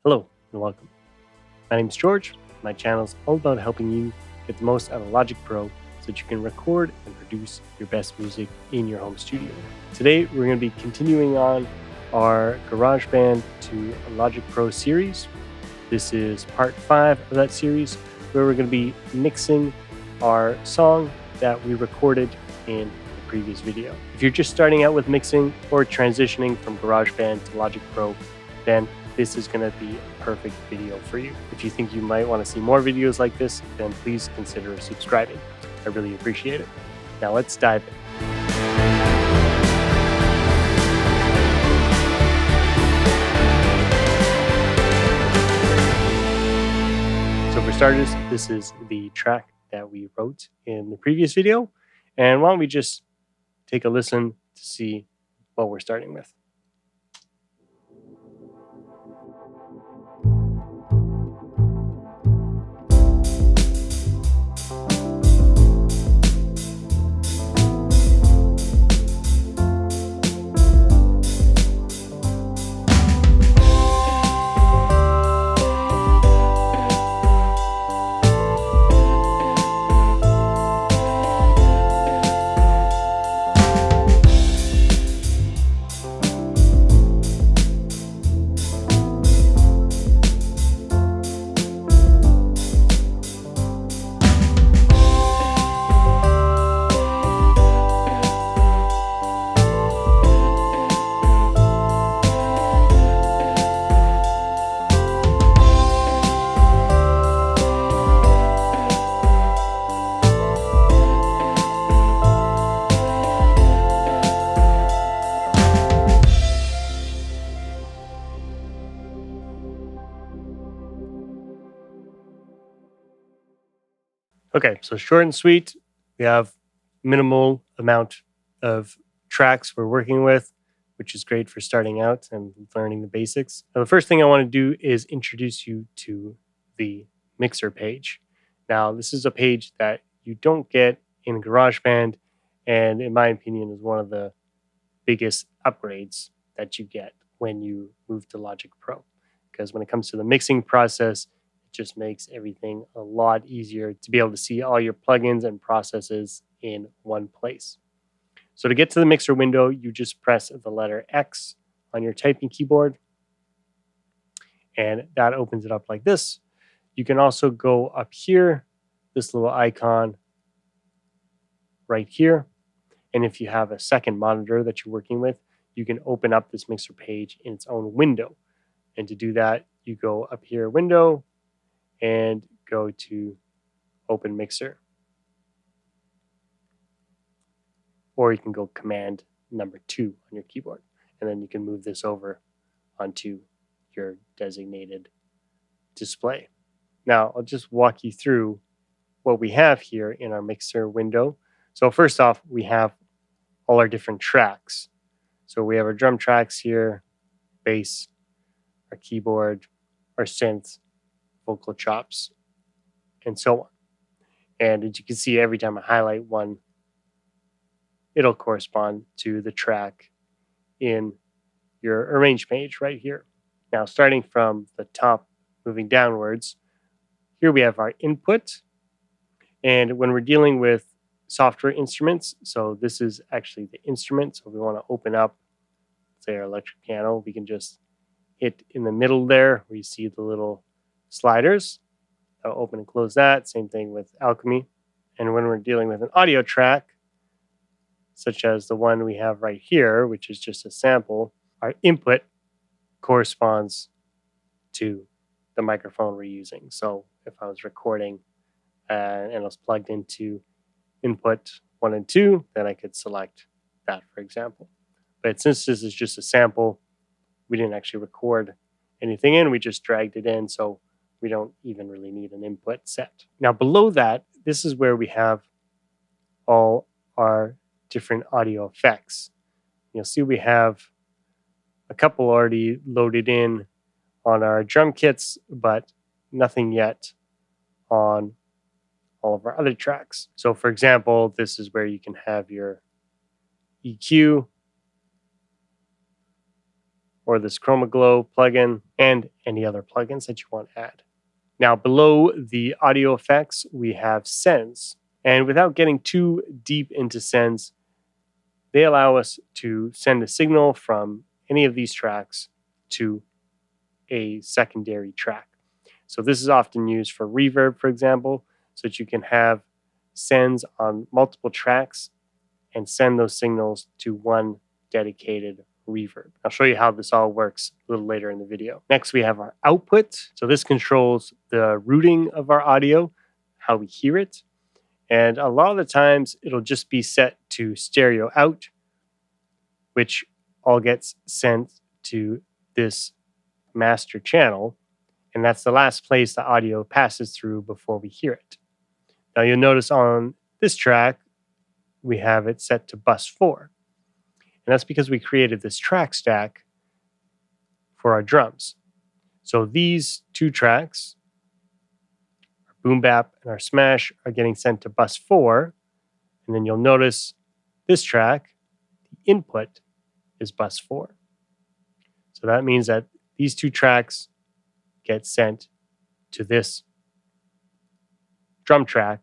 Hello and welcome. My name is George. My channel is all about helping you get the most out of Logic Pro so that you can record and produce your best music in your home studio. Today, we're going to be continuing on our GarageBand to Logic Pro series. This is part 5 of that series where we're going to be mixing our song that we recorded in the previous video. If you're just starting out with mixing or transitioning from GarageBand to Logic Pro, then this is going to be a perfect video for you. If you think you might want to see more videos like this, then please consider subscribing. I really appreciate it. Now let's dive in. So for starters, this is the track that we wrote in the previous video. And why don't we just take a listen to see what we're starting with. Okay, so short and sweet. We have minimal amount of tracks we're working with, which is great for starting out and learning the basics. Now, the first thing I want to do is introduce you to the mixer page. Now, this is a page that you don't get in GarageBand, and in my opinion, is one of the biggest upgrades that you get when you move to Logic Pro. Because when it comes to the mixing process, it just makes everything a lot easier to be able to see all your plugins and processes in one place. So to get to the mixer window, you just press the letter X on your typing keyboard, and that opens it up like this. You can also go up here, this little icon right here. And if you have a second monitor that you're working with, you can open up this mixer page in its own window. And to do that, you go up here, Window, and go to Open Mixer. Or you can go Command number 2 on your keyboard. And then you can move this over onto your designated display. Now, I'll just walk you through what we have here in our mixer window. So first off, we have all our different tracks. So we have our drum tracks here, bass, our keyboard, our synth, vocal chops, and so on. And as you can see, every time I highlight one, it'll correspond to the track in your arrange page right here. Now, starting from the top, moving downwards, here we have our input. And when we're dealing with software instruments, so this is actually the instrument. So if we want to open up, say, our electric piano, we can just hit in the middle there where you see the little sliders. I'll open and close that. Same thing with Alchemy. And when we're dealing with an audio track, such as the one we have right here, which is just a sample, our input corresponds to the microphone we're using. So if I was recording and it was plugged into input 1 and 2, then I could select that, for example. But since this is just a sample, we didn't actually record anything in, we just dragged it in, so we don't even really need an input set. Now below that, this is where we have all our different audio effects. You'll see we have a couple already loaded in on our drum kits, but nothing yet on all of our other tracks. So for example, this is where you can have your EQ, or this Chroma Glow plugin, and any other plugins that you want to add. Now, below the audio effects, we have sends. And without getting too deep into sends, they allow us to send a signal from any of these tracks to a secondary track. So this is often used for reverb, for example, so that you can have sends on multiple tracks and send those signals to one dedicated reverb. I'll show you how this all works a little later in the video. Next, we have our output. So this controls the routing of our audio, how we hear it. And a lot of the times it'll just be set to stereo out, which all gets sent to this master channel. And that's the last place the audio passes through before we hear it. Now you'll notice on this track, we have it set to bus 4. And that's because we created this track stack for our drums. So these two tracks, our boom bap and our smash, are getting sent to bus 4. And then you'll notice this track, the input is bus 4. So that means that these two tracks get sent to this drum track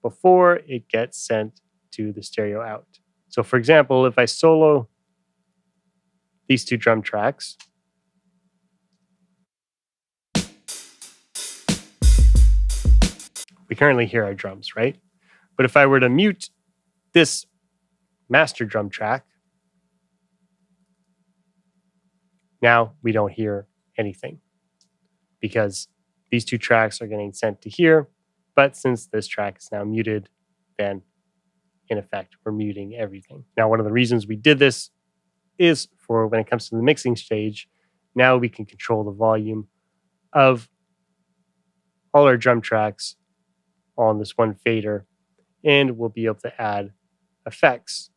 before it gets sent to the stereo out. So for example, if I solo these two drum tracks, we currently hear our drums, right? But if I were to mute this master drum track, now we don't hear anything because these two tracks are getting sent to here. But since this track is now muted, then in effect, we're muting everything. Now, one of the reasons we did this is for when it comes to the mixing stage, now we can control the volume of all our drum tracks on this one fader, and we'll be able to add effects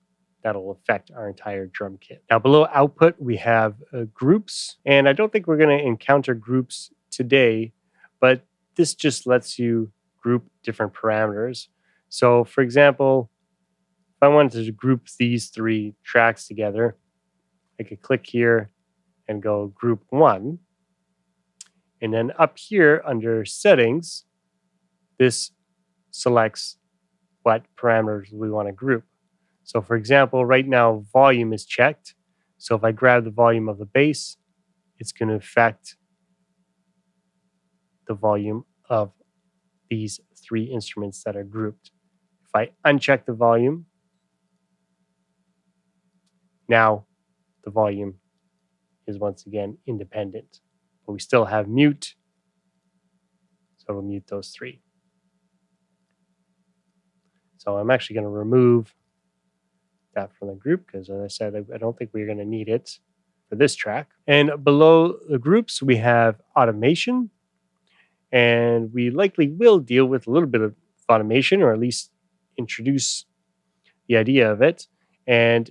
that'll affect our entire drum kit. Now, below output, we have groups, and I don't think we're going to encounter groups today, but this just lets you group different parameters. So, for example, if I wanted to group these 3 tracks together, I could click here and go group 1. And then up here under settings, this selects what parameters we want to group. So for example, right now volume is checked. So if I grab the volume of the bass, it's going to affect the volume of these 3 instruments that are grouped. If I uncheck the volume, now the volume is once again independent, but we still have mute. So we'll mute those 3. So I'm actually going to remove that from the group because, as I said, I don't think we're going to need it for this track. And below the groups, we have automation. And we likely will deal with a little bit of automation, or at least introduce the idea of it. And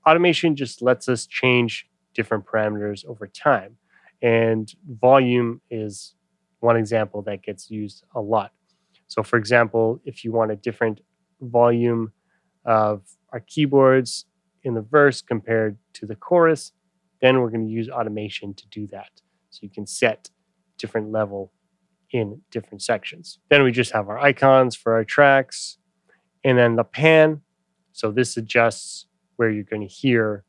automation just lets us change different parameters over time. And volume is one example that gets used a lot. So for example, if you want a different volume of our keyboards in the verse compared to the chorus, then we're going to use automation to do that. So you can set different level in different sections. Then we just have our icons for our tracks, and then the pan. So this adjusts where you're going to hear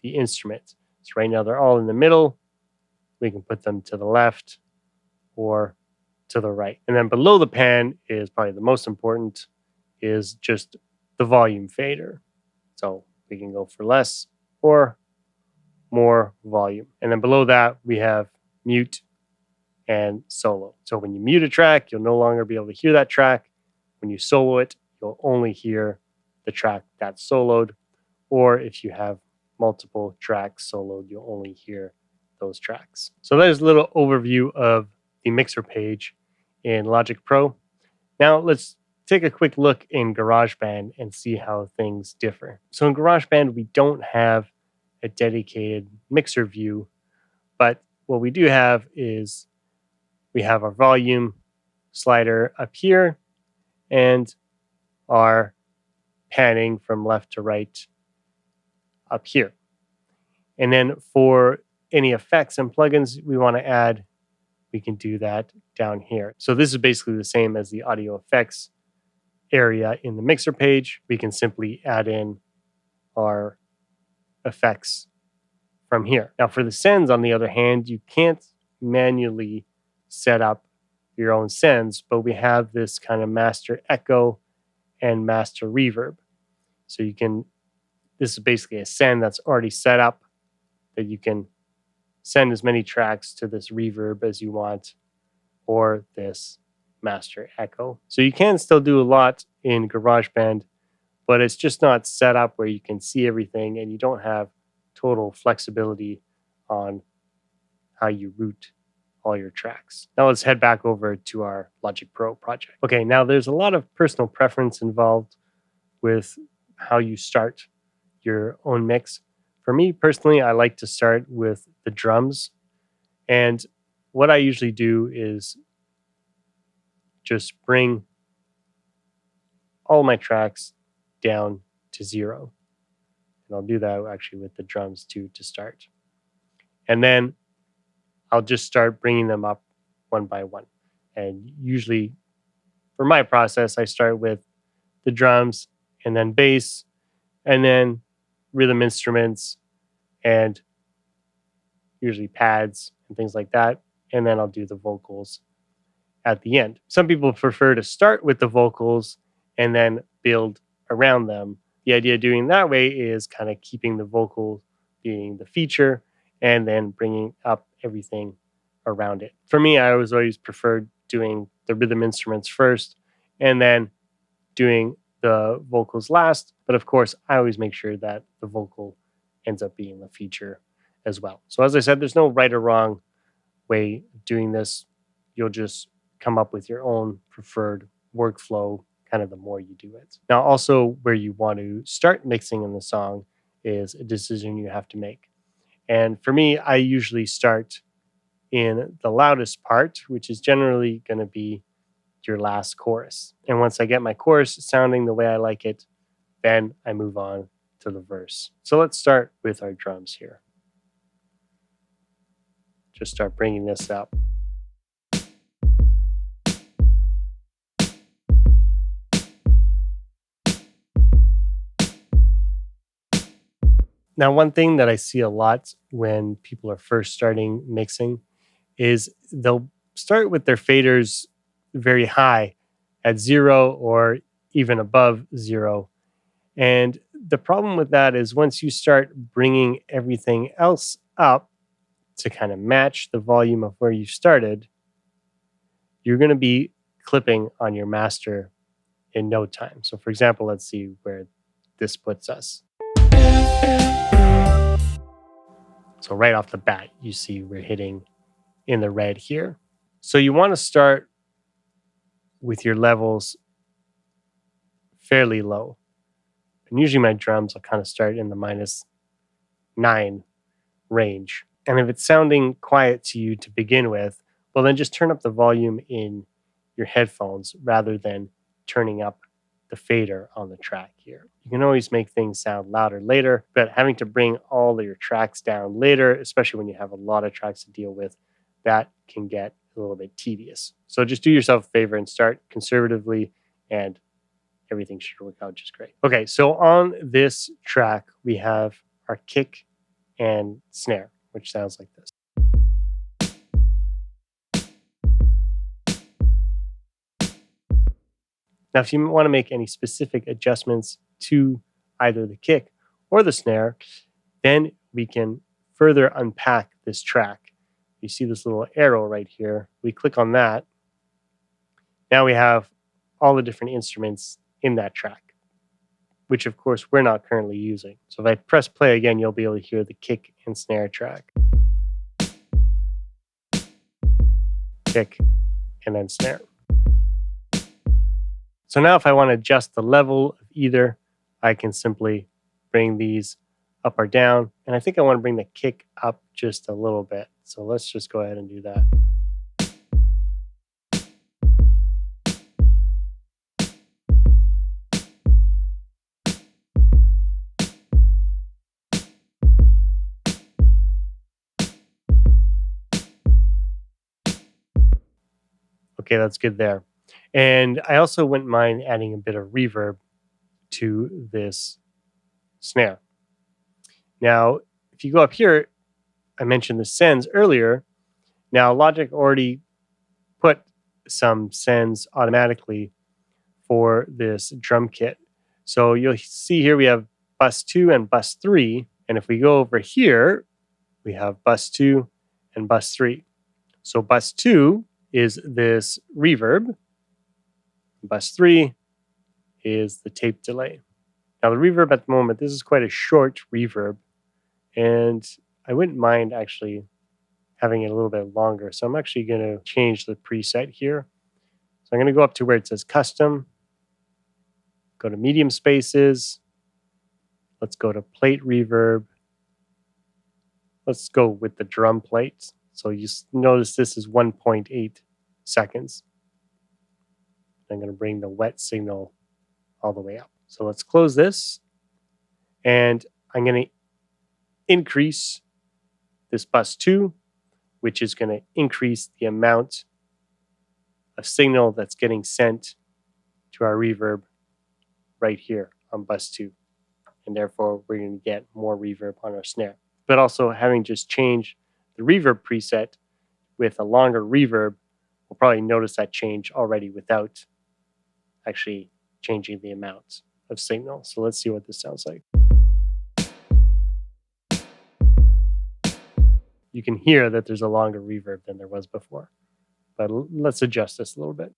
the instrument. So right now they're all in the middle. We can put them to the left or to the right. And then below the pan is probably the most important, is just the volume fader. So we can go for less or more volume. And then below that, we have mute and solo. So when you mute a track, you'll no longer be able to hear that track. When you solo it, you'll only hear the track that's soloed. Or if you have multiple tracks soloed, you'll only hear those tracks. So there's a little overview of the mixer page in Logic Pro. Now let's take a quick look in GarageBand and see how things differ. So in GarageBand, we don't have a dedicated mixer view, but what we do have is we have our volume slider up here and our panning from left to right up here. And then for any effects and plugins we want to add, we can do that down here. So this is basically the same as the audio effects area in the mixer page. We can simply add in our effects from here. Now for the sends, on the other hand, you can't manually set up your own sends, but we have this kind of master echo and master reverb. So you can, this is basically a send that's already set up that you can send as many tracks to this reverb as you want, or this master echo. So you can still do a lot in GarageBand, but it's just not set up where you can see everything and you don't have total flexibility on how you route all your tracks. Now let's head back over to our Logic Pro project. Okay, now there's a lot of personal preference involved with how you start your own mix. For me personally, I like to start with the drums. And what I usually do is just bring all my tracks down to 0. And I'll do that actually with the drums too to start. And then I'll just start bringing them up one by one. And usually for my process, I start with the drums and then bass and then rhythm instruments and usually pads and things like that. And then I'll do the vocals at the end. Some people prefer to start with the vocals and then build around them. The idea of doing that way is kind of keeping the vocal being the feature and then bringing up everything around it. For me, I always preferred doing the rhythm instruments first and then doing the vocals last. But of course, I always make sure that the vocal ends up being the feature as well. So as I said, there's no right or wrong way of doing this. You'll just come up with your own preferred workflow kind of the more you do it. Now, also where you want to start mixing in the song is a decision you have to make. And for me, I usually start in the loudest part, which is generally going to be your last chorus. And once I get my chorus sounding the way I like it, then I move on to the verse. So let's start with our drums here. Just start bringing this up. Now, one thing that I see a lot when people are first starting mixing is they'll start with their faders very high at 0 or even above 0. And the problem with that is once you start bringing everything else up to kind of match the volume of where you started, you're going to be clipping on your master in no time. So for example, let's see where this puts us. So right off the bat, you see we're hitting in the red here. So you want to start with your levels fairly low. And usually my drums will kind of start in the -9 range. And if it's sounding quiet to you to begin with, well, then just turn up the volume in your headphones rather than turning up the fader on the track here. You can always make things sound louder later, but having to bring all of your tracks down later, especially when you have a lot of tracks to deal with, that can get a little bit tedious. So just do yourself a favor and start conservatively and everything should work out just great. Okay, so on this track, we have our kick and snare, which sounds like this. Now, if you want to make any specific adjustments to either the kick or the snare, then we can further unpack this track. You see this little arrow right here. We click on that. Now we have all the different instruments in that track, which of course we're not currently using. So if I press play again, you'll be able to hear the kick and snare track. Kick and then snare. So now if I want to adjust the level of either, I can simply bring these up or down. And I think I want to bring the kick up just a little bit. So let's just go ahead and do that. Okay, that's good there. And I also wouldn't mind adding a bit of reverb to this snare. Now, if you go up here, I mentioned the sends earlier. Now, Logic already put some sends automatically for this drum kit. So you'll see here we have bus 2 and bus 3. And if we go over here, we have bus 2 and bus 3. So bus 2 is this reverb. Bus 3 is the tape delay. Now the reverb at the moment, this is quite a short reverb. And I wouldn't mind actually having it a little bit longer. So I'm actually going to change the preset here. So I'm going to go up to where it says custom, go to medium spaces. Let's go to plate reverb. Let's go with the drum plate. So you notice this is 1.8 seconds. I'm going to bring the wet signal all the way up. So let's close this. And I'm going to increase this bus 2, which is going to increase the amount of signal that's getting sent to our reverb right here on bus 2. And therefore, we're going to get more reverb on our snare. But also, having just changed the reverb preset with a longer reverb, we'll probably notice that change already without actually changing the amount of signal. So let's see what this sounds like. You can hear that there's a longer reverb than there was before. But let's adjust this a little bit.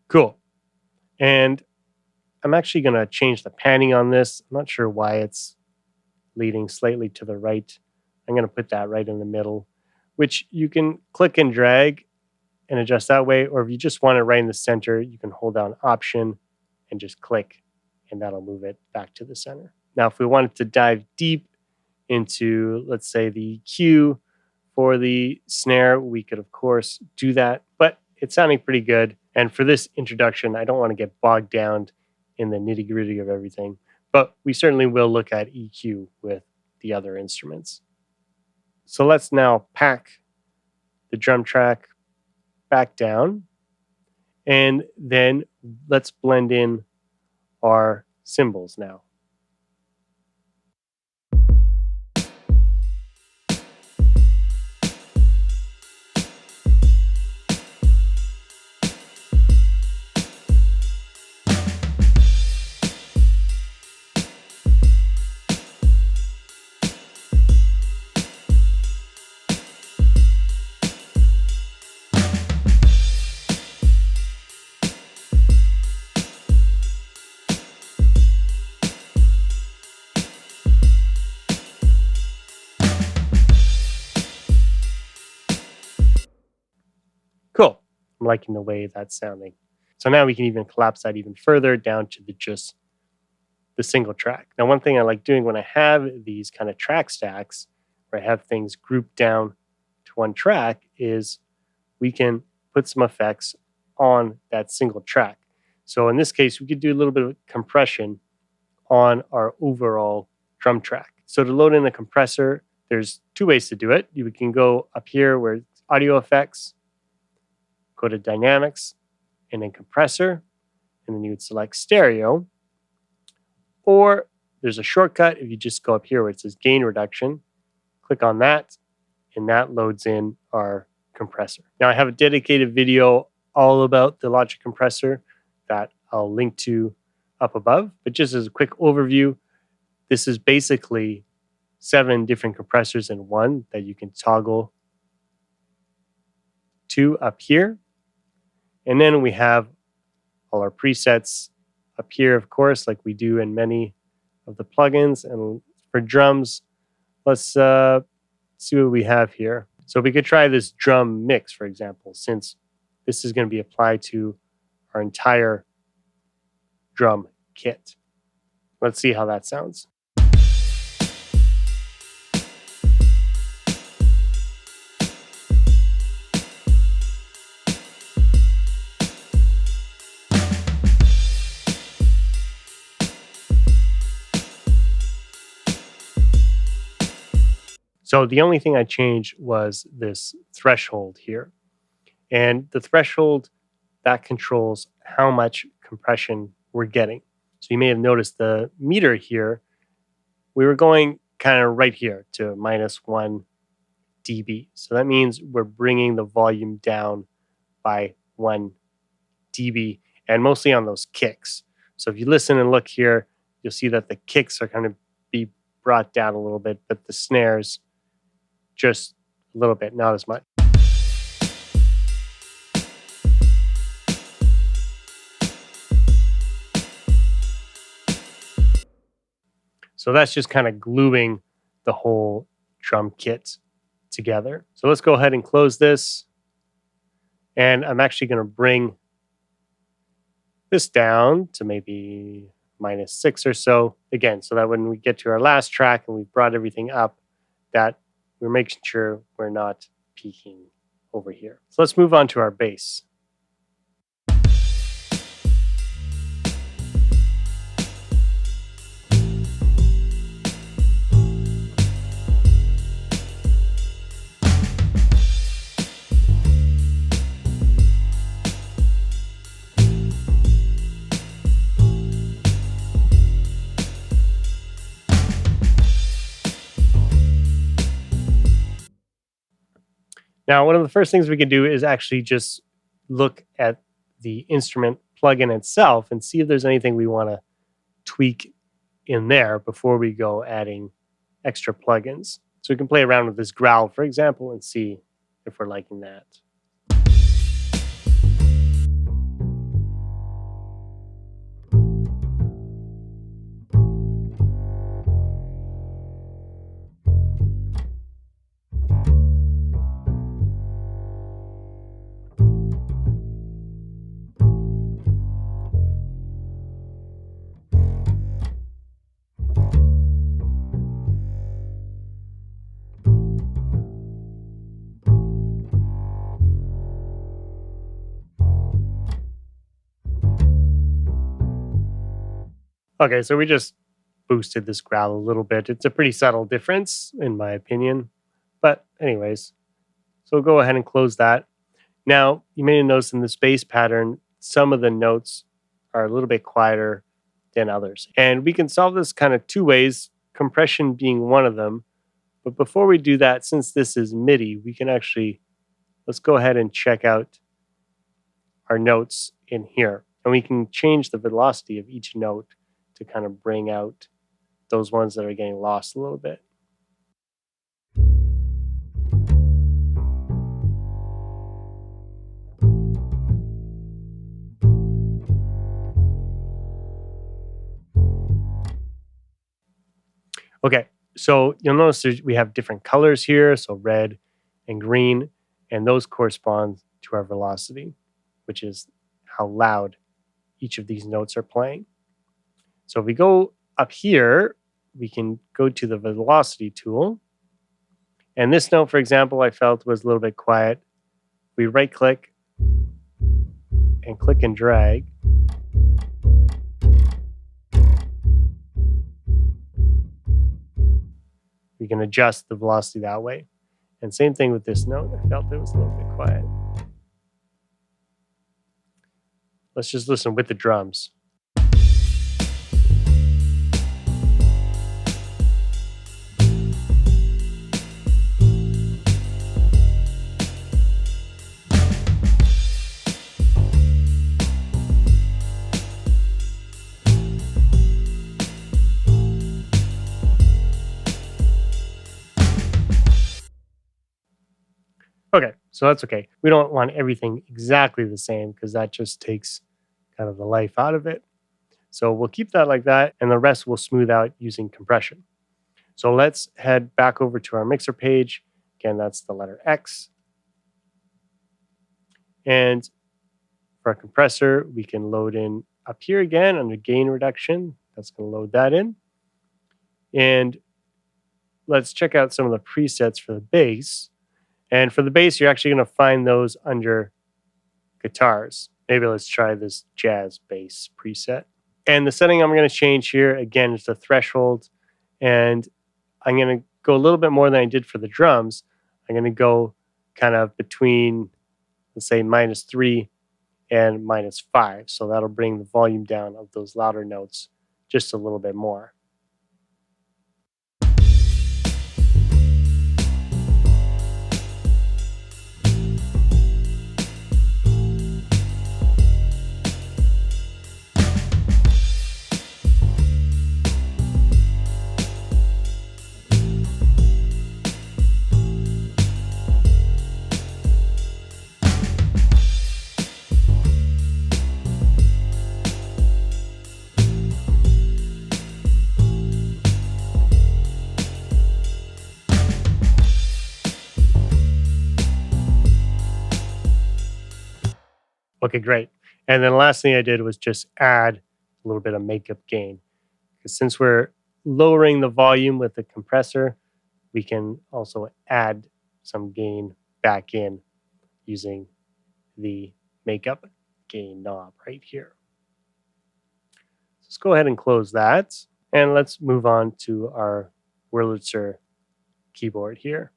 Cool. And I'm actually going to change the panning on this. I'm not sure why it's leading slightly to the right. I'm going to put that right in the middle, which you can click and drag and adjust that way. Or if you just want it right in the center, you can hold down Option and just click, and that'll move it back to the center. Now, if we wanted to dive deep into, let's say, the EQ for the snare, we could, of course, do that. But it's sounding pretty good. And for this introduction, I don't want to get bogged down in the nitty gritty of everything, but we certainly will look at EQ with the other instruments. So let's now pack the drum track back down, and then let's blend in our cymbals now. Cool. I'm liking the way that's sounding. So now we can even collapse that even further down to just the single track. Now, one thing I like doing when I have these kind of track stacks, where I have things grouped down to one track, is we can put some effects on that single track. So in this case, we could do a little bit of compression on our overall drum track. So to load in a compressor, there's two ways to do it. You can go up here where it's audio effects, go to dynamics, and then compressor, and then you would select stereo. Or there's a shortcut if you just go up here where it says gain reduction, click on that, and that loads in our compressor. Now I have a dedicated video all about the Logic compressor that I'll link to up above. But just as a quick overview, this is basically 7 different compressors in one that you can toggle to up here. And then we have all our presets up here, of course, like we do in many of the plugins. And for drums, let's see what we have here. So we could try this drum mix, for example, since this is going to be applied to our entire drum kit. Let's see how that sounds. So the only thing I changed was this threshold here. And the threshold, that controls how much compression we're getting. So you may have noticed the meter here, we were going kind of right here to -1 dB. So that means we're bringing the volume down by 1 dB, and mostly on those kicks. So if you listen and look here, you'll see that the kicks are kind of be brought down a little bit, but the snares just a little bit, not as much. So that's just kind of gluing the whole drum kit together. So let's go ahead and close this. And I'm actually going to bring this down to maybe -6 or so. Again, so that when we get to our last track and we've brought everything up, that we're making sure we're not peaking over here. So let's move on to our bass. Now, one of the first things we can do is actually just look at the instrument plugin itself and see if there's anything we want to tweak in there before we go adding extra plugins. So we can play around with this growl, for example, and see if we're liking that. Okay, so we just boosted this growl a little bit. It's a pretty subtle difference, in my opinion. But anyways, so we'll go ahead and close that. Now, you may have noticed in this bass pattern, some of the notes are a little bit quieter than others. And we can solve this kind of two ways, compression being one of them. But before we do that, since this is MIDI, we can actually, let's go ahead and check out our notes in here. And we can change the velocity of each note to kind of bring out those ones that are getting lost a little bit. Okay, so you'll notice we have different colors here, so red and green, and those correspond to our velocity, which is how loud each of these notes are playing. So if we go up here, we can go to the velocity tool. And this note, for example, I felt was a little bit quiet. We right click and click and drag. We can adjust the velocity that way. And same thing with this note. I felt it was a little bit quiet. Let's just listen with the drums. Okay, so that's okay. We don't want everything exactly the same because that just takes kind of the life out of it. So we'll keep that like that, and the rest we'll smooth out using compression. So let's head back over to our mixer page. Again, that's the letter X. And for our compressor, we can load in up here again under gain reduction. That's going to load that in. And let's check out some of the presets for the bass. And for the bass, you're actually going to find those under guitars. Maybe let's try this jazz bass preset. And the setting I'm going to change here, again, is the threshold. And I'm going to go a little bit more than I did for the drums. I'm going to go kind of between, let's say, -3 and -5. So that'll bring the volume down of those louder notes just a little bit more. Okay, great. And then the last thing I did was just add a little bit of makeup gain. Because since we're lowering the volume with the compressor, we can also add some gain back in using the makeup gain knob right here. Let's go ahead and close that. And let's move on to our Wurlitzer keyboard here.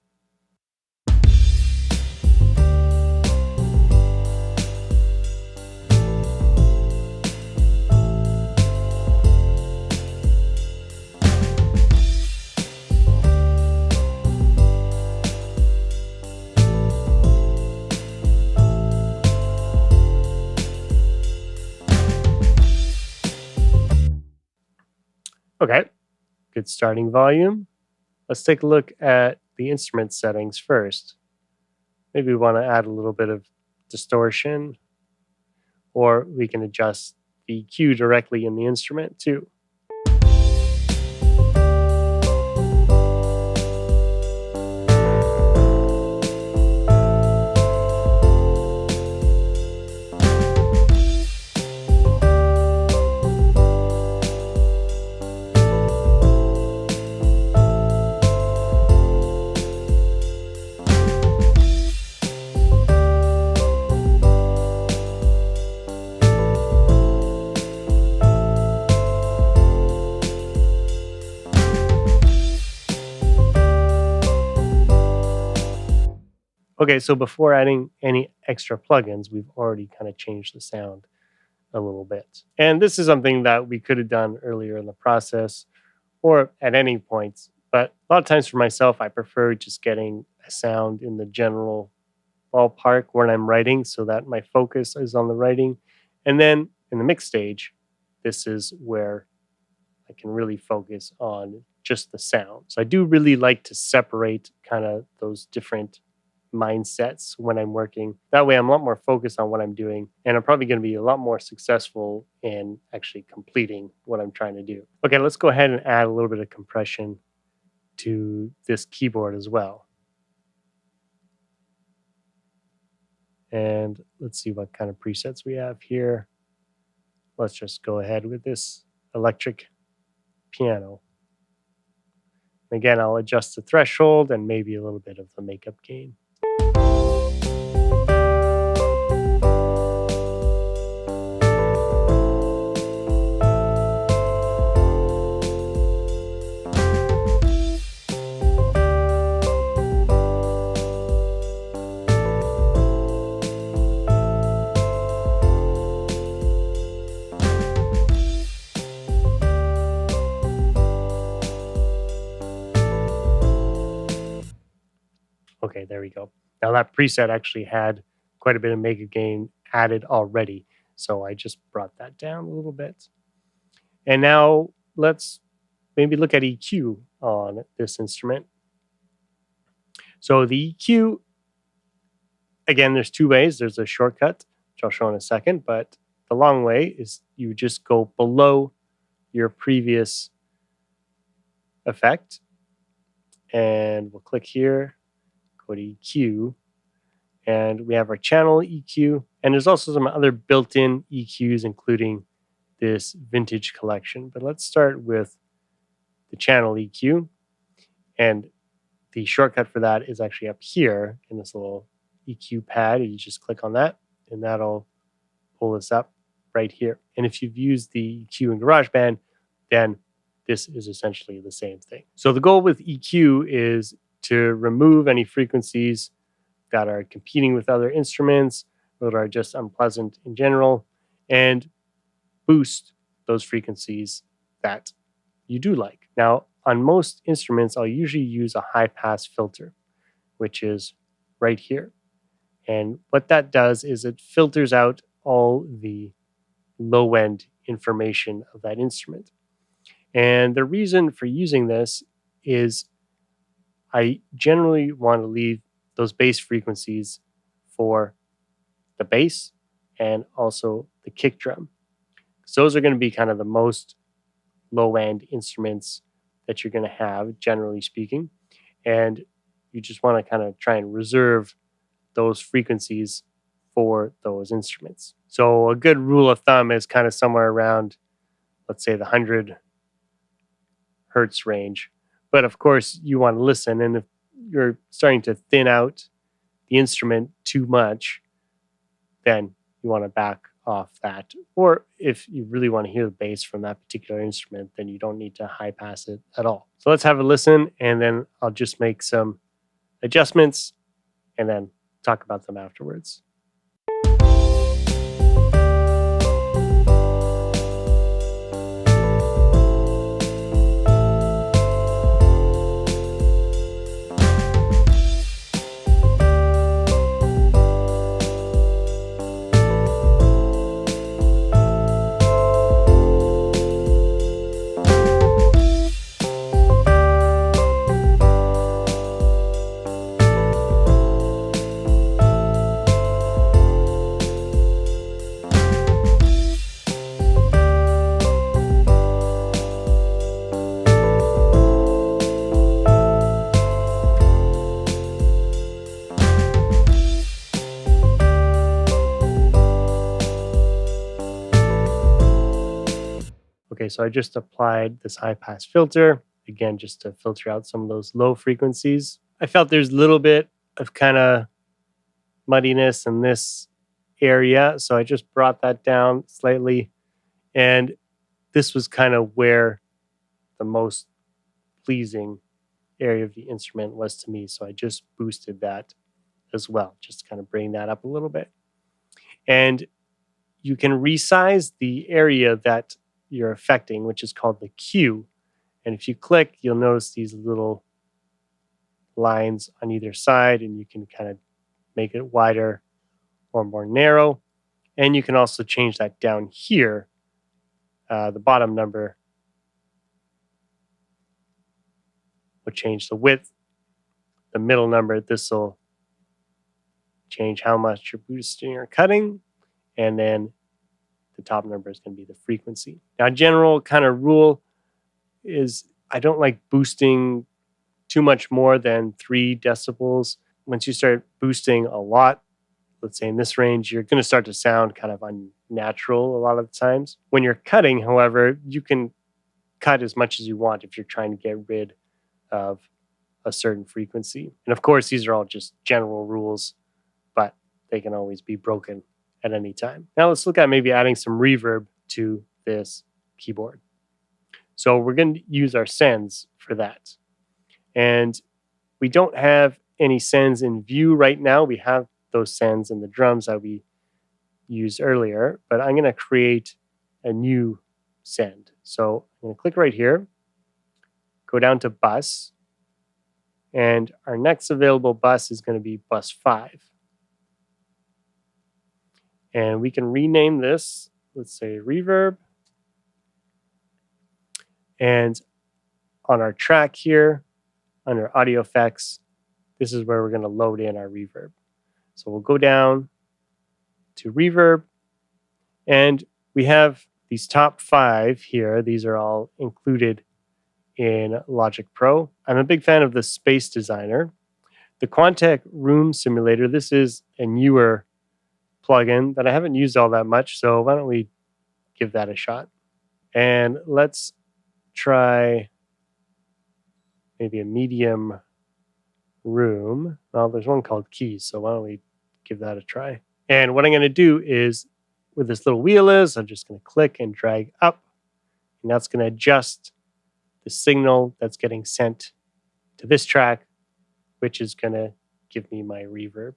Okay, good starting volume. Let's take a look at the instrument settings first. Maybe we want to add a little bit of distortion, or we can adjust the EQ directly in the instrument too. Okay, so before adding any extra plugins, we've already kind of changed the sound a little bit. And this is something that we could have done earlier in the process or at any point. But a lot of times for myself, I prefer just getting a sound in the general ballpark when I'm writing so that my focus is on the writing. And then in the mix stage, this is where I can really focus on just the sound. So I do really like to separate kind of those different mindsets when I'm working. That way I'm a lot more focused on what I'm doing, and I'm probably going to be a lot more successful in actually completing what I'm trying to do. Okay, let's go ahead and add a little bit of compression to this keyboard as well. And let's see what kind of presets we have here. Let's just go ahead with this electric piano. Again, I'll adjust the threshold and maybe a little bit of the makeup gain. Okay, there we go. Now that preset actually had quite a bit of makeup gain added already. So I just brought that down a little bit. And now let's maybe look at EQ on this instrument. So the EQ, again, there's two ways. There's a shortcut, which I'll show in a second, but the long way is you just go below your previous effect. And we'll click here, go to EQ, and we have our channel EQ. And there's also some other built-in EQs, including this vintage collection. But let's start with the channel EQ. And the shortcut for that is actually up here in this little EQ pad. You just click on that, and that'll pull this up right here. And if you've used the EQ in GarageBand, then this is essentially the same thing. So the goal with EQ is to remove any frequencies that are competing with other instruments that are just unpleasant in general, and boost those frequencies that you do like. Now, on most instruments, I'll usually use a high pass filter, which is right here. And what that does is it filters out all the low end information of that instrument. And the reason for using this is I generally want to leave those bass frequencies for the bass and also the kick drum. So those are going to be kind of the most low end instruments that you're going to have, generally speaking. And you just want to kind of try and reserve those frequencies for those instruments. So a good rule of thumb is kind of somewhere around, let's say, the 100 hertz range. But of course, you want to listen. And if you're starting to thin out the instrument too much, then you want to back off that. Or if you really want to hear the bass from that particular instrument, then you don't need to high pass it at all. So let's have a listen, and then I'll just make some adjustments and then talk about them afterwards. Okay, so I just applied this high pass filter, again, just to filter out some of those low frequencies. I felt there's a little bit of kind of muddiness in this area, so I just brought that down slightly. And this was kind of where the most pleasing area of the instrument was to me. So I just boosted that as well, just to kind of bring that up a little bit. And you can resize the area that you're affecting, which is called the Q. And if you click, you'll notice these little lines on either side, and you can kind of make it wider or more narrow. And you can also change that down here. The bottom number will change the width. The middle number, this will change how much you're boosting or cutting. And then the top number is going to be the frequency. Now, general kind of rule is I don't like boosting too much more than 3 decibels. Once you start boosting a lot, let's say in this range, you're going to start to sound kind of unnatural a lot of the times. When you're cutting, however, you can cut as much as you want if you're trying to get rid of a certain frequency. And of course, these are all just general rules, but they can always be broken at any time. Now let's look at maybe adding some reverb to this keyboard. So we're going to use our sends for that. And we don't have any sends in view right now. We have those sends in the drums that we used earlier, but I'm going to create a new send. So I'm going to click right here, go down to bus, and our next available bus is going to be bus 5. And we can rename this, let's say reverb. And on our track here, under audio effects, this is where we're going to load in our reverb. So we'll go down to reverb, and we have these top 5 here. These are all included in Logic Pro. I'm a big fan of the Space Designer. The Quantec Room Simulator, this is a newer plugin that I haven't used all that much, so why don't we give that a shot? And let's try maybe a medium room. Well, there's one called keys, so why don't we give that a try? And what I'm going to do is, where this little wheel is, I'm just going to click and drag up, and that's going to adjust the signal that's getting sent to this track, which is going to give me my reverb.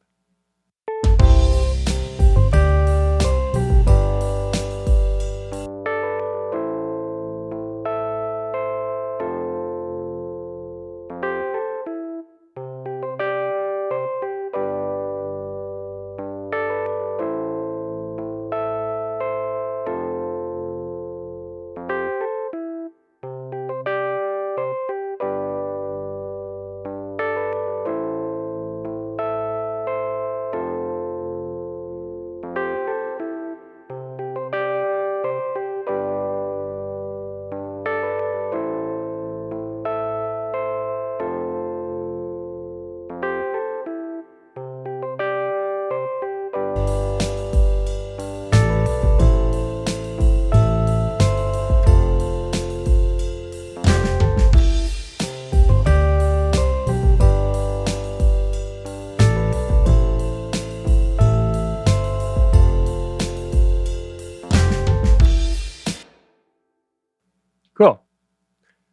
Cool.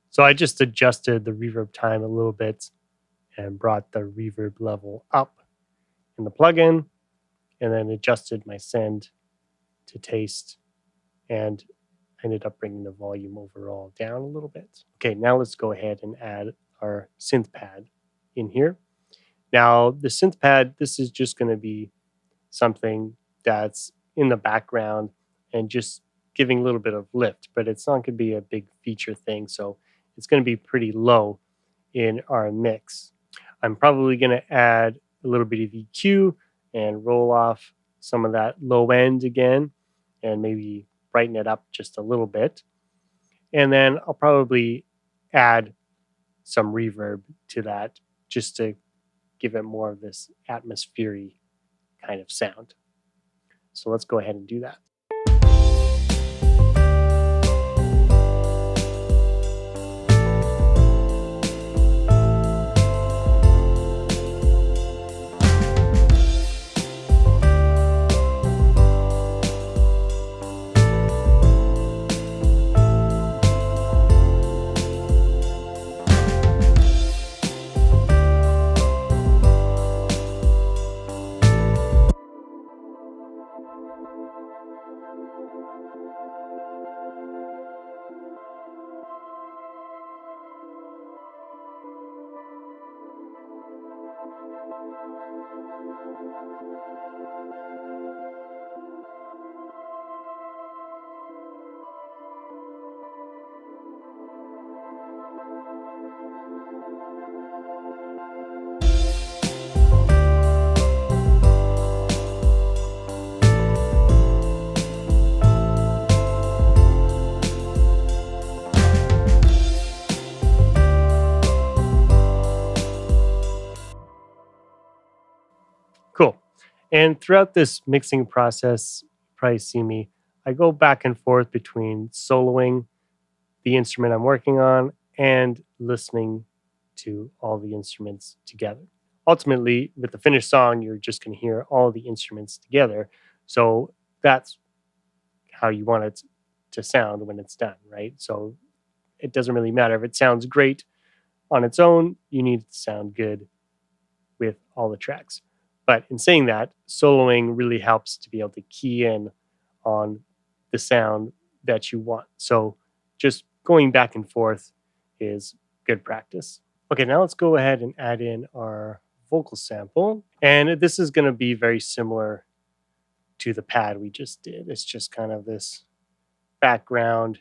So I just adjusted the reverb time a little bit and brought the reverb level up in the plugin, and then adjusted my send to taste, and ended up bringing the volume overall down a little bit. Okay, now let's go ahead and add our synth pad in here. Now the synth pad, this is just going to be something that's in the background and just giving a little bit of lift, but it's not going to be a big feature thing. So it's going to be pretty low in our mix. I'm probably going to add a little bit of EQ and roll off some of that low end again and maybe brighten it up just a little bit. And then I'll probably add some reverb to that just to give it more of this atmospheric kind of sound. So let's go ahead and do that. Cool. And throughout this mixing process, you probably see me, I go back and forth between soloing the instrument I'm working on and listening to all the instruments together. Ultimately, with the finished song, you're just going to hear all the instruments together. So that's how you want it to sound when it's done, right? So it doesn't really matter if it sounds great on its own, you need it to sound good with all the tracks. But in saying that, soloing really helps to be able to key in on the sound that you want. So just going back and forth is good practice. Okay, now let's go ahead and add in our vocal sample. And this is going to be very similar to the pad we just did. It's just kind of this background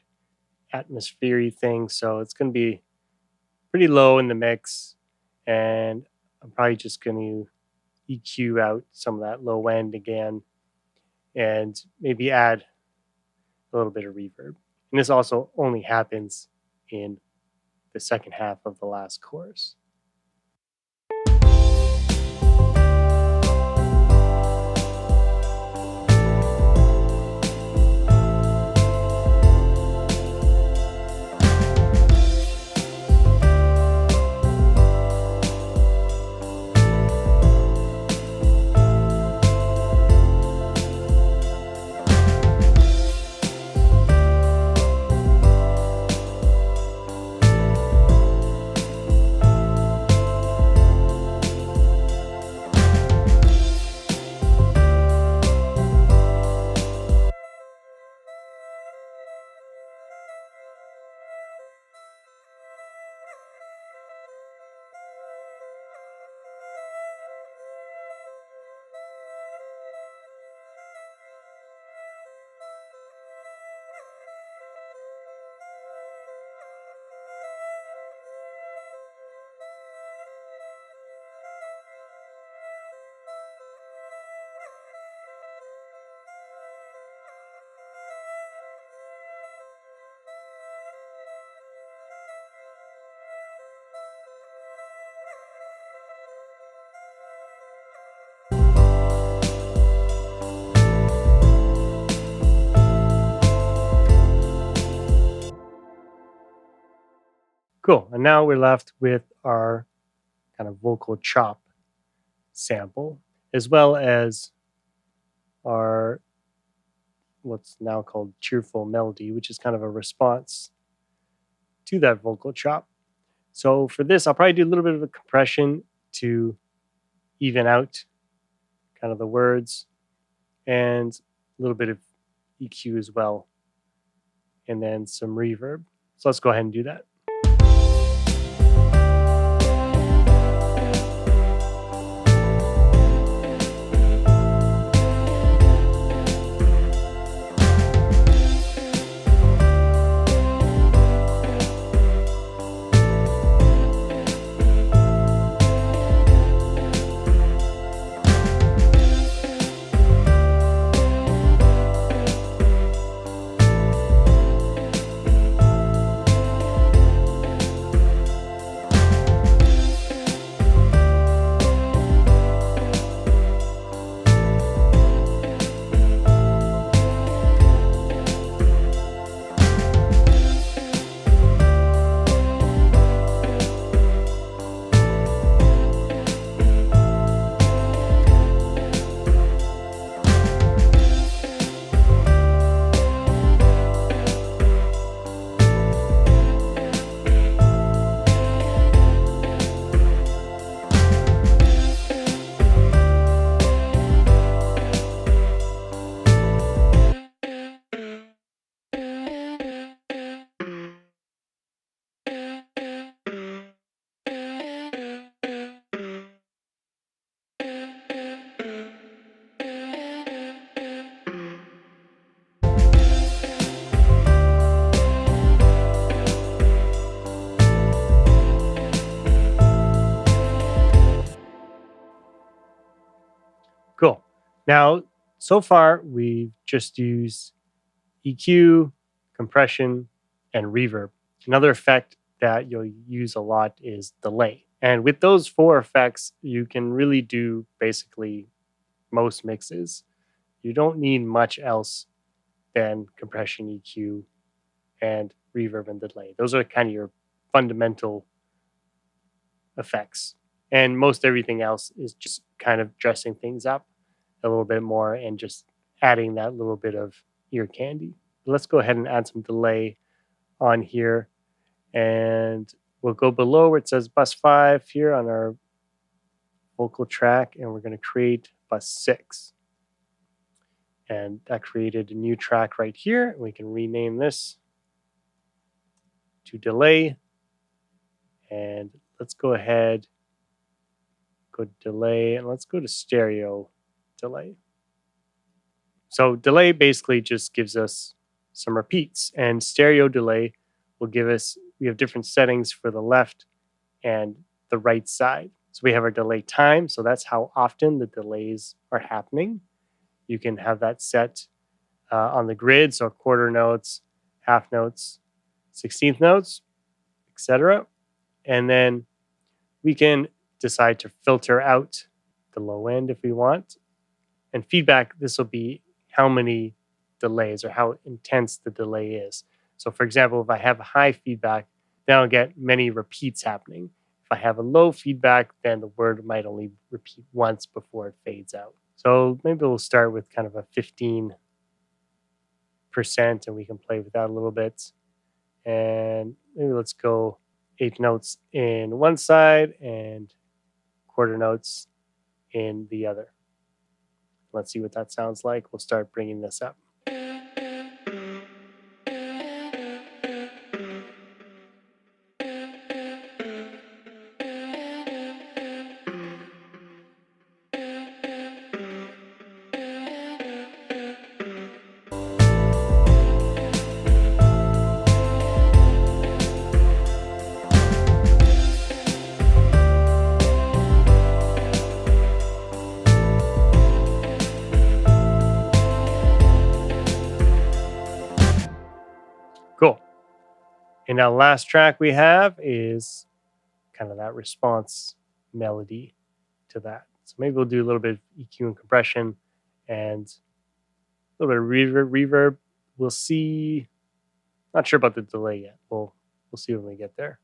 atmospheric thing. So it's going to be pretty low in the mix. And I'm probably just going to EQ out some of that low end again and maybe add a little bit of reverb. And this also only happens in the second half of the last chorus. Cool. And now we're left with our kind of vocal chop sample, as well as our what's now called cheerful melody, which is kind of a response to that vocal chop. So for this, I'll probably do a little bit of a compression to even out kind of the words, and a little bit of EQ as well, and then some reverb. So let's go ahead and do that. Cool. Now, so far, we've just used EQ, compression, and reverb. Another effect that you'll use a lot is delay. And with those four effects, you can really do basically most mixes. You don't need much else than compression, EQ, and reverb and delay. Those are kind of your fundamental effects. And most everything else is just kind of dressing things up a little bit more and just adding that little bit of ear candy. Let's go ahead and add some delay on here. And we'll go below where it says bus 5 here on our vocal track, and we're going to create bus 6. And that created a new track right here. We can rename this to delay. And let's go ahead, go to delay, and let's go to stereo delay. So delay basically just gives us some repeats, and stereo delay will give us, we have different settings for the left and the right side. So we have our delay time, so that's how often the delays are happening. You can have that set on the grid, so quarter notes, half notes, 16th notes, etc. And then we can decide to filter out the low end if we want. And feedback, this will be how many delays or how intense the delay is. So for example, if I have a high feedback, then I'll get many repeats happening. If I have a low feedback, then the word might only repeat once before it fades out. So maybe we'll start with kind of a 15%, and we can play with that a little bit. And maybe let's go 8 notes in one side and quarter notes in the other. Let's see what that sounds like. We'll start bringing this up. Cool. And now last track we have is kind of that response melody to that. So maybe we'll do a little bit of EQ and compression and a little bit of reverb. We'll see. Not sure about the delay yet. We'll see when we get there.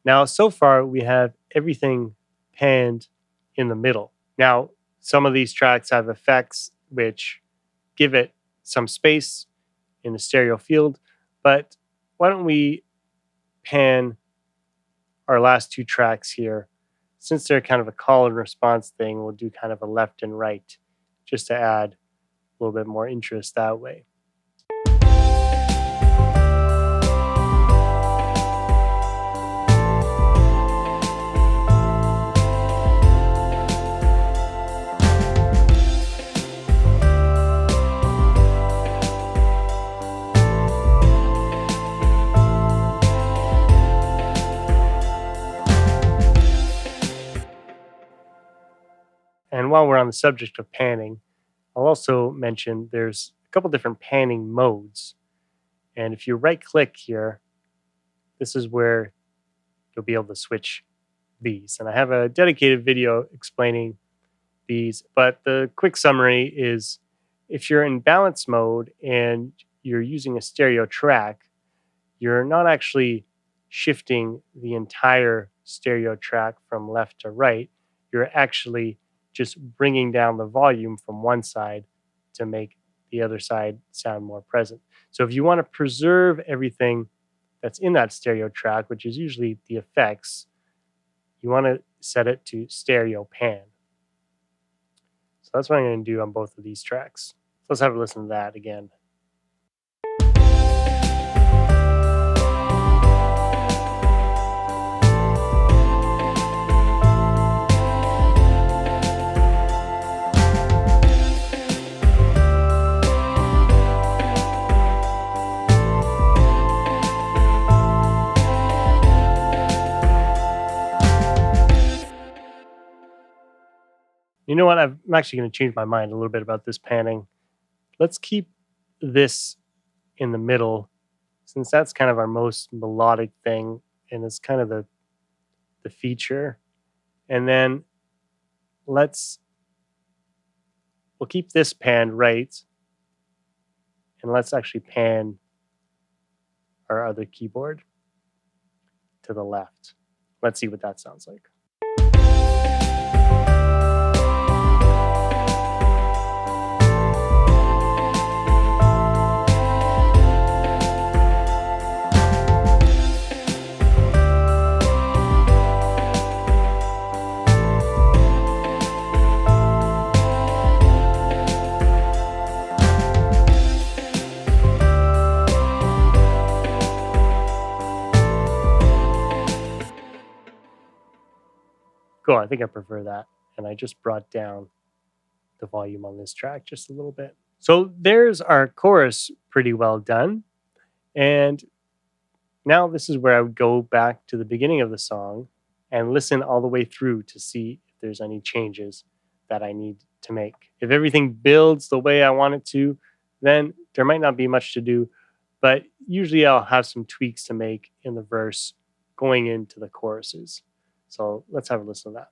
Now, so far, we have everything panned in the middle. Now, some of these tracks have effects which give it some space in the stereo field, but why don't we pan our last two tracks here? Since they're kind of a call and response thing, we'll do kind of a left and right just to add a little bit more interest that way. And while we're on the subject of panning, I'll also mention there's a couple different panning modes. And if you right click here, this is where you'll be able to switch these. And I have a dedicated video explaining these, but the quick summary is if you're in balance mode and you're using a stereo track, you're not actually shifting the entire stereo track from left to right. You're actually just bringing down the volume from one side to make the other side sound more present. So if you want to preserve everything that's in that stereo track, which is usually the effects, you want to set it to stereo pan. So that's what I'm going to do on both of these tracks. So let's have a listen to that again. You know what? I'm actually going to change my mind a little bit about this panning. Let's keep this in the middle since that's kind of our most melodic thing and it's kind of the feature. And then we'll keep this panned right and let's actually pan our other keyboard to the left. Let's see what that sounds like. Cool, I think I prefer that. And I just brought down the volume on this track just a little bit. So there's our chorus pretty well done. And now this is where I would go back to the beginning of the song and listen all the way through to see if there's any changes that I need to make. If everything builds the way I want it to, then there might not be much to do, but usually I'll have some tweaks to make in the verse going into the choruses. So let's have a listen to that.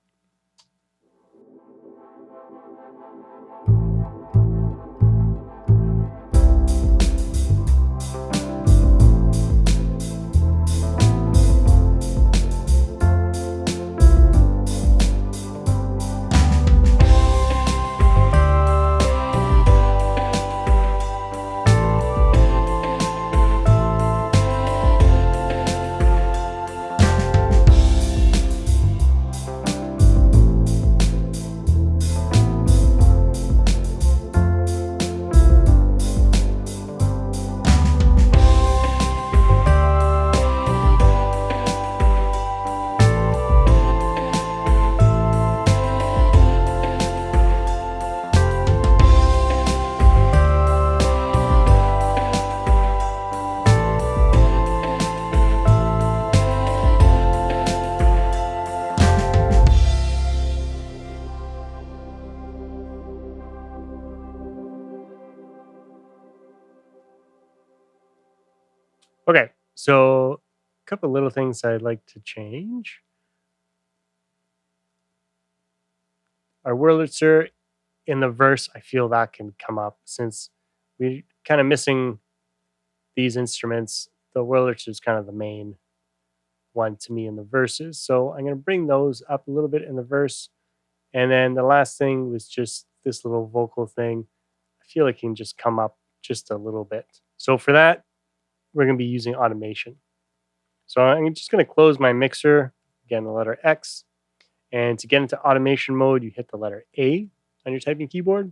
Okay, so a couple little things I'd like to change. Our Wurlitzer in the verse, I feel that can come up since we're kind of missing these instruments. The Wurlitzer is kind of the main one to me in the verses. So I'm going to bring those up a little bit in the verse. And then the last thing was just this little vocal thing. I feel like it can just come up just a little bit. So for that, we're going to be using automation. So I'm just going to close my mixer, again, the letter X. And to get into automation mode, you hit the letter A on your typing keyboard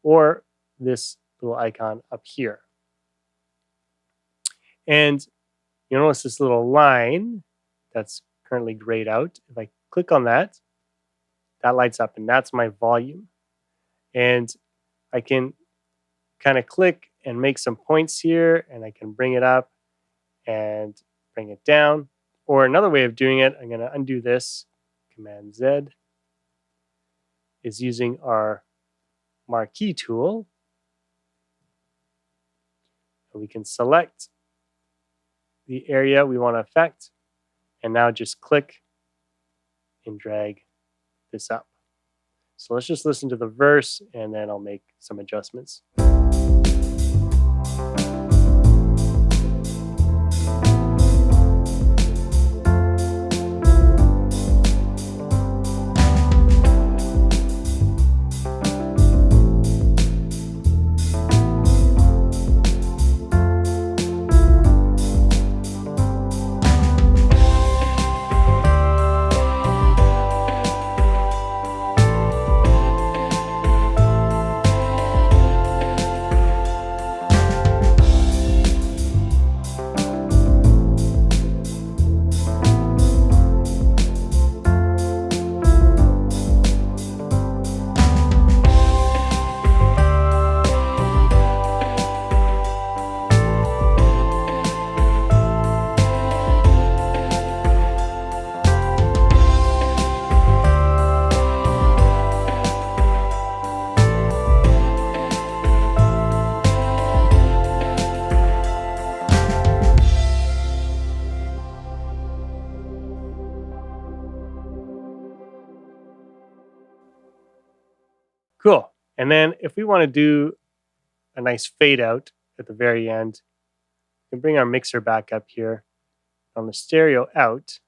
or this little icon up here. And you'll notice this little line that's currently grayed out. If I click on that, that lights up, and that's my volume. And I can kind of click and make some points here, and I can bring it up and bring it down. Or another way of doing it, I'm going to undo this, Command Z, is using our marquee tool. And we can select the area we want to affect, and now just click and drag this up. So let's just listen to the verse, and then I'll make some adjustments. Cool. And then if we want to do a nice fade out at the very end, we can bring our mixer back up here. On the stereo out,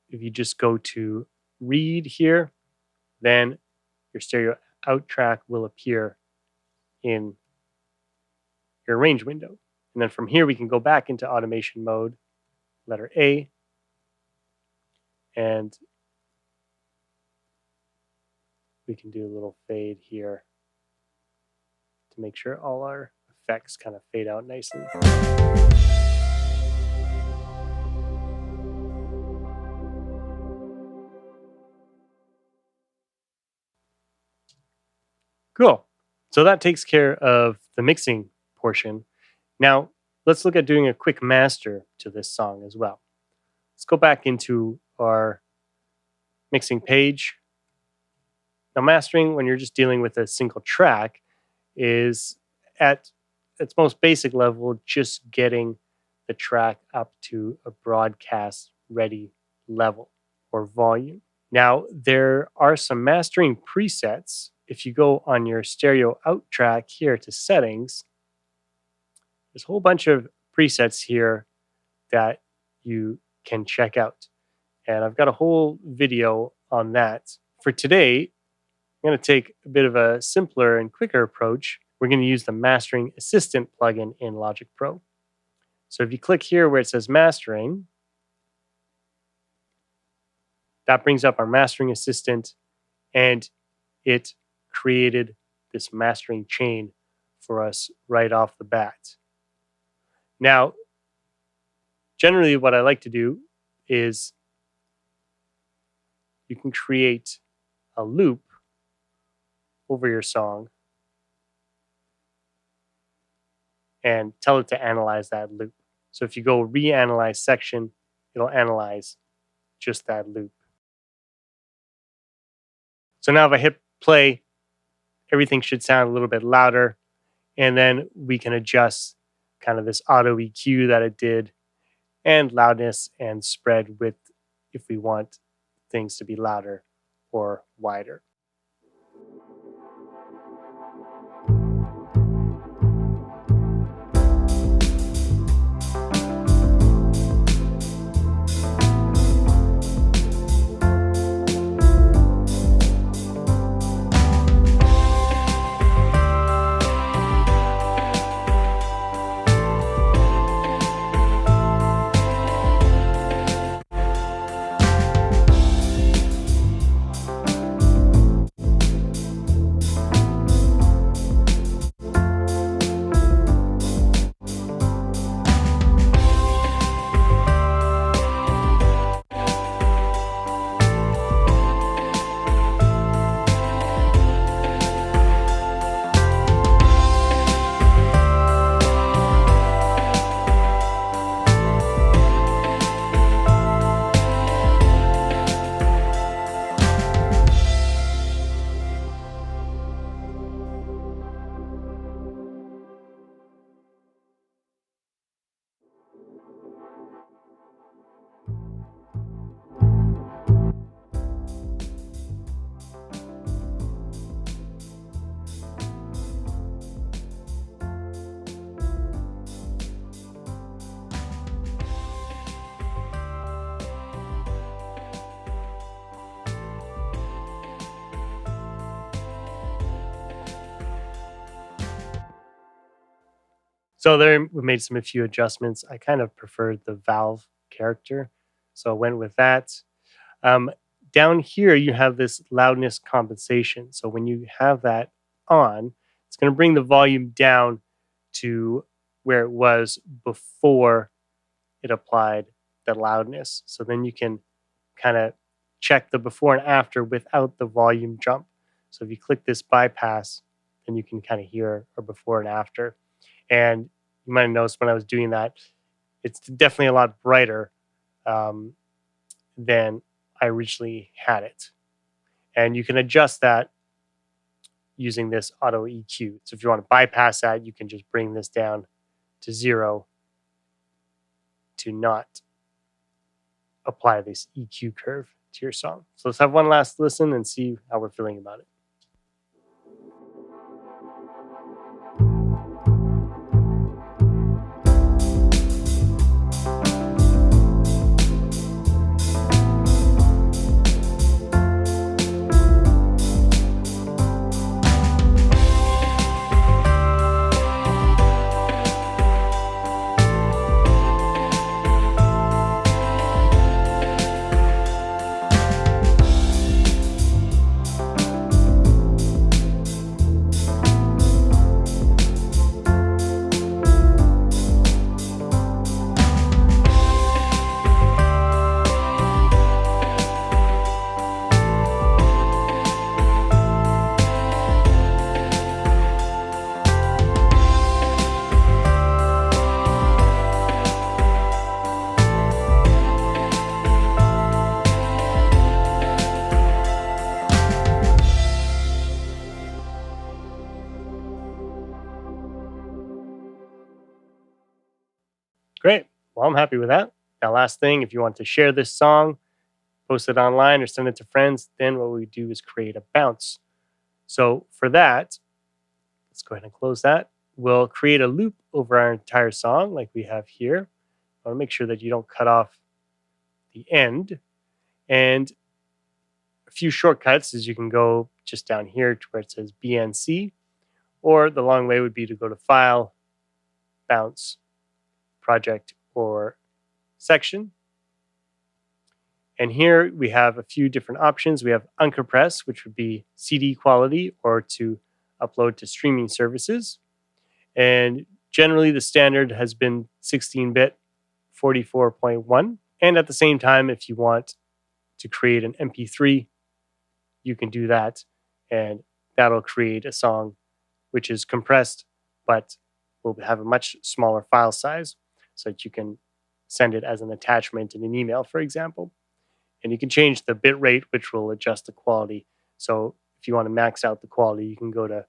if you just go to read here, then your stereo out track will appear in your range window. And then from here, we can go back into automation mode, letter A, and we can do a little fade here to make sure all our effects kind of fade out nicely. Cool. So that takes care of the mixing portion. Now, let's look at doing a quick master to this song as well. Let's go back into our mixing page. Now, mastering, when you're just dealing with a single track, is at its most basic level, just getting the track up to a broadcast ready level or volume. Now, there are some mastering presets. If you go on your stereo out track here to settings, there's a whole bunch of presets here that you can check out. And I've got a whole video on that. For today, I'm going to take a bit of a simpler and quicker approach. We're going to use the Mastering Assistant plugin in Logic Pro. So if you click here where it says Mastering, that brings up our Mastering Assistant, and it created this mastering chain for us right off the bat. Now, generally what I like to do is you can create a loop over your song and tell it to analyze that loop. So if you go reanalyze section, it'll analyze just that loop. So now if I hit play, everything should sound a little bit louder, and then we can adjust kind of this auto EQ that it did, and loudness and spread width if we want things to be louder or wider. So there we made a few adjustments. I kind of preferred the valve character, so I went with that. Um, Down here, you have this loudness compensation. So when you have that on, it's going to bring the volume down to where it was before it applied the loudness. So then you can kind of check the before and after without the volume jump. So if you click this bypass, then you can kind of hear a before and after. And you might have noticed when I was doing that, it's definitely a lot brighter than I originally had it. And you can adjust that using this auto EQ. So if you want to bypass that, you can just bring this down to 0 to not apply this EQ curve to your song. So let's have one last listen and see how we're feeling about it. Great. Well, I'm happy with that. Now, last thing, if you want to share this song, post it online or send it to friends, then what we do is create a bounce. So for that, let's go ahead and close that. We'll create a loop over our entire song like we have here. I want to make sure that you don't cut off the end. And a few shortcuts is you can go just down here to where it says BNC, or the long way would be to go to File, Bounce, Project, or Section. And here we have a few different options. We have uncompress, which would be CD quality or to upload to streaming services. And generally the standard has been 16-bit 44.1. And at the same time, if you want to create an MP3, you can do that. And that'll create a song which is compressed, but will have a much smaller file size so that you can send it as an attachment in an email, for example. And you can change the bit rate, which will adjust the quality. So if you want to max out the quality, you can go to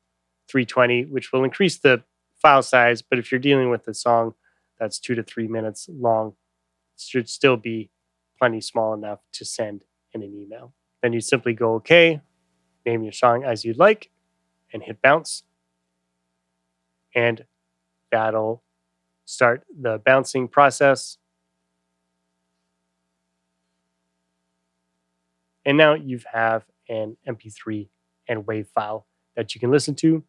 320, which will increase the file size. But if you're dealing with a song that's 2 to 3 minutes long, it should still be plenty small enough to send in an email. Then you simply go OK, name your song as you'd like, and hit bounce. And that'll start the bouncing process. And now you have an MP3 and WAV file that you can listen to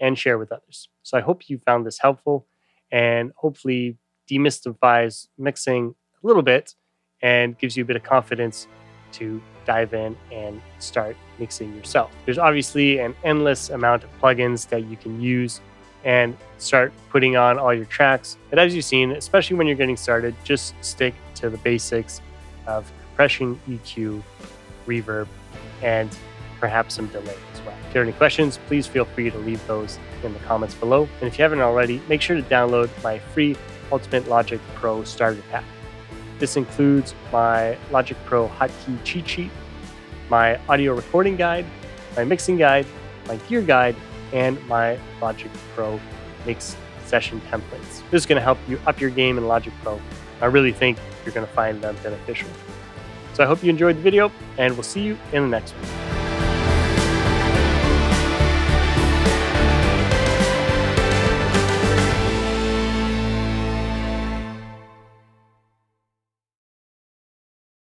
and share with others. So I hope you found this helpful and hopefully demystifies mixing a little bit and gives you a bit of confidence to dive in and start mixing yourself. There's obviously an endless amount of plugins that you can use and start putting on all your tracks. But as you've seen, especially when you're getting started, just stick to the basics of compression, EQ, reverb, and perhaps some delay as well. If you have any questions, please feel free to leave those in the comments below. And if you haven't already, make sure to download my free Ultimate Logic Pro Starter Pack. This includes my Logic Pro Hotkey Cheat Sheet, my audio recording guide, my mixing guide, my gear guide, and my Logic Pro mix session templates. This is going to help you up your game in Logic Pro. I really think you're going to find them beneficial. So I hope you enjoyed the video, and we'll see you in the next one.